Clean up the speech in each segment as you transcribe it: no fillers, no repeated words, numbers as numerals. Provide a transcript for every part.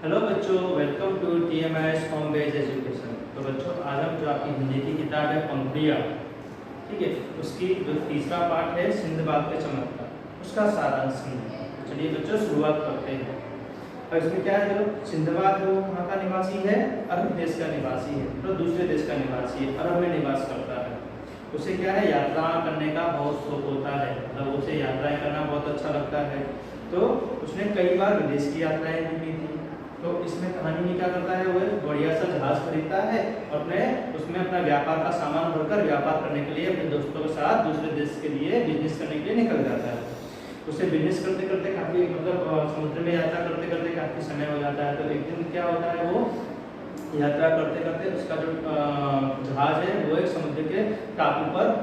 Hello बच्चों, welcome to TMIS home based education. तो बच्चों, आज हम जो आपकी हिंदी की किताब है पंखुड़ियाँ, ठीक है, उसकी जो तीसरा पार्ट है सिंदबाद के चमत्कार, उसका सारांश समझेंगे। चलिए बच्चों, शुरुआत करते हैं। और इसमें क्या है, जो सिंदबाद है वो कहाँ का निवासी है? अरब देश का निवासी है, तो दूसरे देश का निवासी है, अरब में निवास करता है। उसे क्या है, यात्रा करने का बहुत शौक होता है, मतलब उसे यात्राएं करना बहुत अच्छा लगता है। तो उसने कई बार विदेश की यात्राएं भी की थी। तो इसमें कहानी में क्या करता है, वो एक बढ़िया सा जहाज खरीदता है, अपने उसमें अपना व्यापार का सामान भरकर व्यापार करने के लिए अपने दोस्तों के साथ दूसरे देश के लिए बिजनेस करने के लिए निकल जाता है। उसे बिजनेस करते करते काफ़ी समुद्र में यात्रा करते करते काफ़ी समय हो जाता है। तो एक दिन क्या होता है, वो यात्रा करते करते उसका जो जहाज है वो एक समुद्र के टापू पर,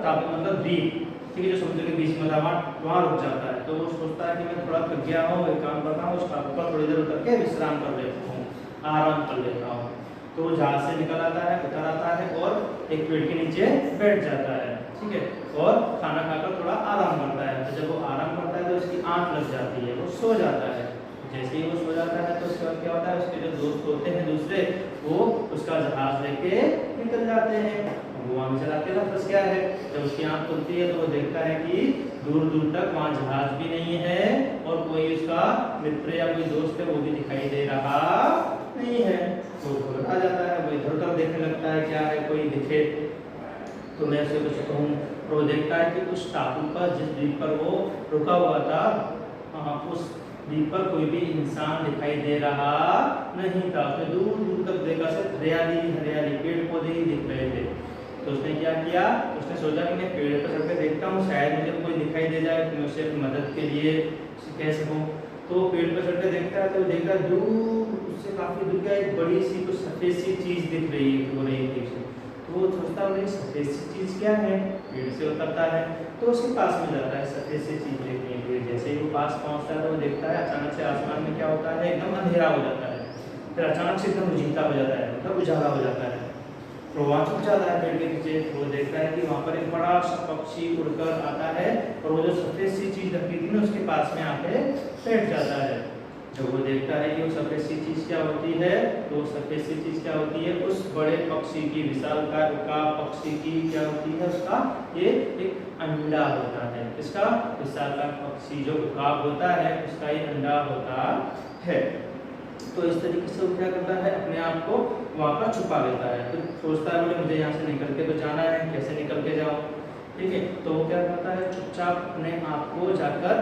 टापू मतलब द्वीप, ठीक है, जो समुद्र के बीच में था, वहाँ रुक जाता है। तो वो सोचता है कि मैं थोड़ा थक गया हूँ, एक काम करता हूँ, उस टापू पर थोड़ी देर उतर के विश्राम कर लेता हूँ, आराम कर लेता हूँ। तो वो जहाज से निकल आता है, उतर आता है और एक पेड़ के नीचे बैठ जाता है, ठीक है, और खाना खाकर थोड़ा आराम करता है। तो जब वो आराम करता है तो उसकी आँख लग जाती है, वो सो जाता है। जैसे ही वो सो जाता है तो उसके बाद क्या होता है, उसके जो दोस्त होते हैं दूसरे, वो उसका जहाज लेके निकल जाते हैं। वो वहाँ चलाते हैं, बस क्या है, जब उसकी आँख खुलती है तो वो देखता है कि दूर दूर तक वहाँ जहाज भी नहीं है और कोई उसका मित्र या कोई दोस्त है वो भी दिखाई दे रहा नहीं है। वो घबरा जाता है, वो इधर उधर देखने लगता है, क्या है, कोई दिखे तो मैं उसे कुछ कहूँ। तो वो देखता है कि उस टापू पर, जिस द्वीप पर वो रुका हुआ था, उस द्वीप पर कोई भी इंसान दिखाई दे रहा नहीं था। उसने दूर दूर तक देखा, सिर्फ हरियाली हरियाली, पेड़ पौधे ही दिख रहे थे। तो उसने क्या किया, उसने सोचा कि मैं पेड़ पर चढ़ के देखता हूँ, शायद मुझे कोई दिखाई दे जाए तो मैं उसे अपनी मदद के लिए कह सकूँ। तो पेड़ पर चढ़ के देखता है तो देखता है दूर, उससे काफ़ी दूर का एक बड़ी सी कुछ सफ़ेद सी चीज़ दिख रही थी उसे। तो वो सोचता है सफ़ेद सी चीज़ क्या है, पेड़ से उतरता है तो उसके पास में जाता है सफ़ेद सी चीज़ देखने के लिए। जैसे ही वो पास पहुँचता है तो वो देखता है अचानक से आसमान में क्या होता है, एकदम अंधेरा हो जाता है, फिर अचानक से एकदम उजीला हो जाता है, मतलब उजाला हो जाता है। तो वहाँ छुप जाता है पेड़ के नीचे। वो देखता है कि वहाँ पर एक बड़ा सा पक्षी उड़कर आता है और वो जो सफ़ेद सी चीज़ रखी थी ना उसके पास में आके बैठ जाता है। जब वो देखता है कि वो सफ़ेद सी चीज़ क्या होती है, तो वो सफ़ेद सी चीज़ क्या होती है, उस बड़े पक्षी की, विशालकाय उकाब पक्षी की क्या होती है, उसका ये एक अंडा होता है। इसका विशालकाय पक्षी जो उकाब होता है उसका ये अंडा होता है। तो इस तरीके से वो क्या करता है, अपने आप को वहाँ पर छुपा लेता है। फिर सोचता है मुझे यहाँ से निकल के तो जाना है, कैसे निकल के जाऊँ, ठीक है। तो वो क्या करता है, चुपचाप अपने आप को जाकर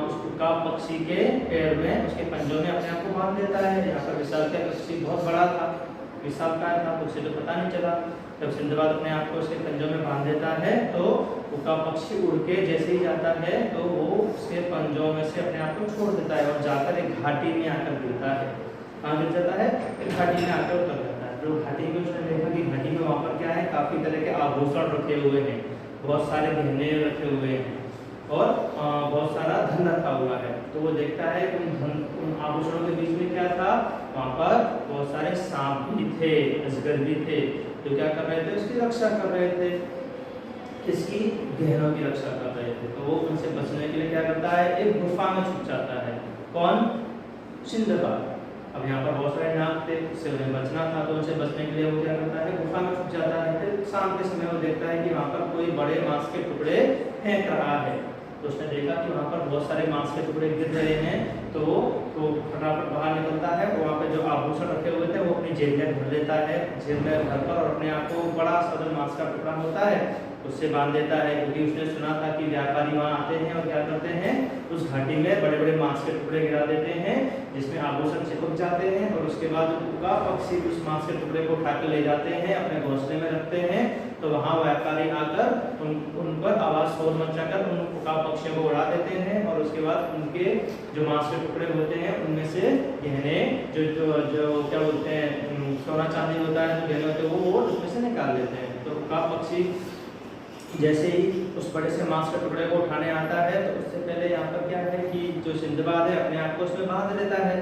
उस उकाब पक्षी के पैर में, उसके पंजों में अपने आप को बांध देता है। यहाँ पर विशालकाय पक्षी बहुत बड़ा था, विशालकाय था, तो उसे तो पता नहीं चला। जब सिंदबाद अपने आप को उसके पंजों में बांध देता है तो उकाब पक्षी उड़ के जैसे ही जाता है तो वो उसके पंजों में से अपने आप को छोड़ देता है और जाकर एक घाटी में आकर गिरता है। कहाँ गिर जाता है, एक घाटी में आकर उतर जाता है। जो घाटी में उसने देखा कि घाटी में वहाँ पर क्या है, काफ़ी तरह के आभूषण रखे हुए हैं, बहुत सारे गहने रखे हुए हैं और बहुत सारा धन रखा हुआ है। तो वो देखता है कि उन आभूषणों के बीच में क्या था, वहाँ पर बहुत सारे सांप भी थे, अजगर भी थे, जो क्या कर रहे थे, उसकी रक्षा कर रहे थे। किसकी? गहनों की रक्षा कर रहे थे। तो वो उनसे बचने के लिए क्या करता है, एक गुफा में छुप जाता है। कौन? सिंदबाद। अब यहाँ पर बहुत सारे नाग थे, उससे उन्हें बचना था, तो उनसे बचने के लिए वो क्या करता है, गुफा में छुप जाता है। फिर शाम के समय वो देखता है कि वहाँ पर कोई बड़े मांस के टुकड़े फेंक रहा है। तो उसने देखा कि वहाँ पर बहुत सारे मांस के टुकड़े गिर रहे हैं, तो फटाफट बाहर निकलता है। वहाँ पे जो आभूषण रखे हुए थे वो अपनी जेब में भर लेता है, जेब में भरकर और अपने आप को बड़ा सा जो मांस का टुकड़ा होता है उससे बांध देता है, क्योंकि उसने सुना था कि व्यापारी वहाँ आते हैं और क्या करते हैं, उस घाटी में बड़े बड़े मांस के टुकड़े गिरा देते हैं जिसमें आभूषण चिपक जाते हैं और उसके बाद उकाब पक्षी उस मांस के टुकड़े को उठा कर ले जाते हैं, अपने घोंसले में रखते हैं। तो वहाँ व्यापारी आकर उन पर आवाज़ शोर मचाकर उन उकाब पक्षियों को उड़ा देते हैं और उसके बाद उनके जो मांस के टुकड़े होते हैं उनमें से गहने जो जो जो क्या बोलते हैं, सोना चांदी होता है, जो गहने होते हैं वो उसमें से निकाल लेते हैं। तो उकाब पक्षी जैसे ही उस बड़े से मांस के टुकड़े को उठाने आता है तो उससे पहले यहाँ पर क्या है कि जो सिंदबाद है अपने आप को उसमें बांध लेता है।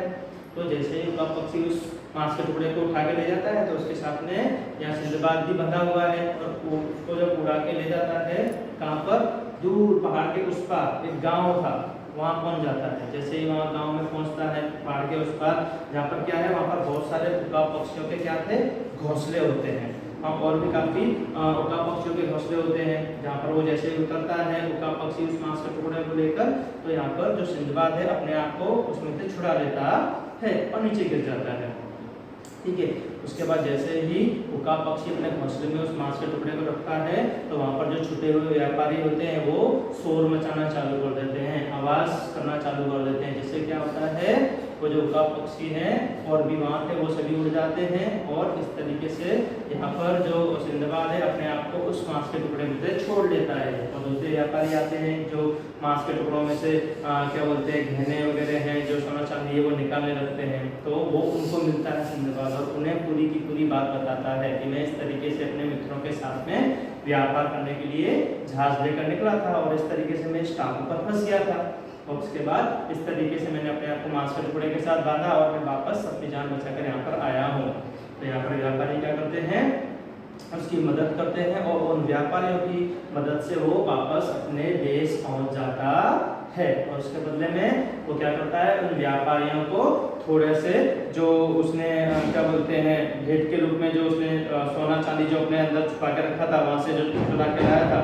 तो जैसे ही उकाब पक्षी उस मांस के टुकड़े को उठा के ले जाता है तो उसके साथ में यहाँ सिंदबाद भी बंधा हुआ है और उसको जब उड़ा के ले जाता है, कहाँ पर, दूर पहाड़ के उस पार एक गाँव था, वहाँ पहुँच जाता है। जैसे ही वहाँ गांव में पहुँचता है पहाड़ के उस पार, जहाँ पर क्या है, वहाँ पर बहुत सारे उकाब पक्षियों के क्या थे, घोंसले होते हैं। वहाँ और भी काफ़ी उकाब पक्षियों के घोंसले होते हैं, जहाँ पर वो जैसे ही उतरता है उकाब पक्षी उस मांस के टुकड़े को लेकर, तो यहाँ पर जो सिंदबाद है अपने आप को उसमें से छुड़ा लेता है और नीचे गिर जाता है। ठीक है, उसके बाद जैसे ही उकाब पक्षी अपने घोंसले में उस मांस के टुकड़े को रखता है, तो वहाँ पर जो छुटे हुए व्यापारी होते हैं वो शोर मचाना चालू कर देते हैं, आवाज़ करना चालू कर देते हैं, जिससे क्या होता है, वो जो उकाब पक्षी हैं और भी वहाँ थे वो सभी उड़ जाते हैं, और इस तरीके से यहाँ पर जो सिंदबाद है अपने आप को उस मांस के टुकड़े में से छोड़ लेता है। और दूसरे व्यापारी आते हैं जो मांस के टुकड़ों में से क्या बोलते हैं, गहने वगैरह हैं, जो सोना चांदी है वो निकालने लगते हैं, तो वो उनको मिलता है सिंदबाद और उन्हें पूरी की पूरी बात बताता है कि मैं इस तरीके से अपने मित्रों के साथ में व्यापार करने के लिए जहाज लेकर निकला था और इस तरीके से मैं इस टापू पर फंस गया था, और उसके बाद इस तरीके से मैंने अपने आप को मांस के टुकड़े के साथ बांधा और मैं वापस अपनी जान बचाकर यहाँ पर आया हूँ। तो यहाँ पर व्यापारी क्या करते हैं, उसकी मदद करते हैं और उन व्यापारियों की मदद से वो वापस अपने देश पहुँच जाता है। और उसके बदले में वो क्या करता है, उन व्यापारियों को थोड़े से जो उसने क्या बोलते हैं भेंट के रूप में जो उसने सोना चांदी जो अपने अंदर छुपा के रखा था, वहाँ से जो चुरा के लाया था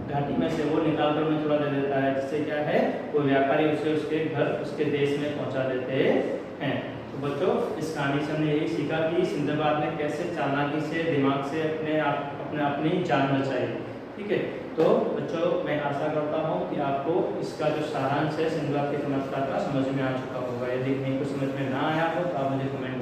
घाटी में से, वो निकाल कर उन्हें थोड़ा दे देता है, जिससे क्या है वो व्यापारी उसे उसके घर उसके देश में पहुंचा देते हैं। तो बच्चों इस कहानी से हमने यही सीखा कि सिंदबाद ने कैसे चालाकी से दिमाग से अपनी जान बचाई। ठीक है, तो बच्चों मैं आशा करता हूँ कि आपको इसका जो सारांश है सिंदबाद के चमत्कार का समझ में आ चुका होगा। यदि कहीं कुछ समझ में ना आया हो तो आप मुझे कमेंट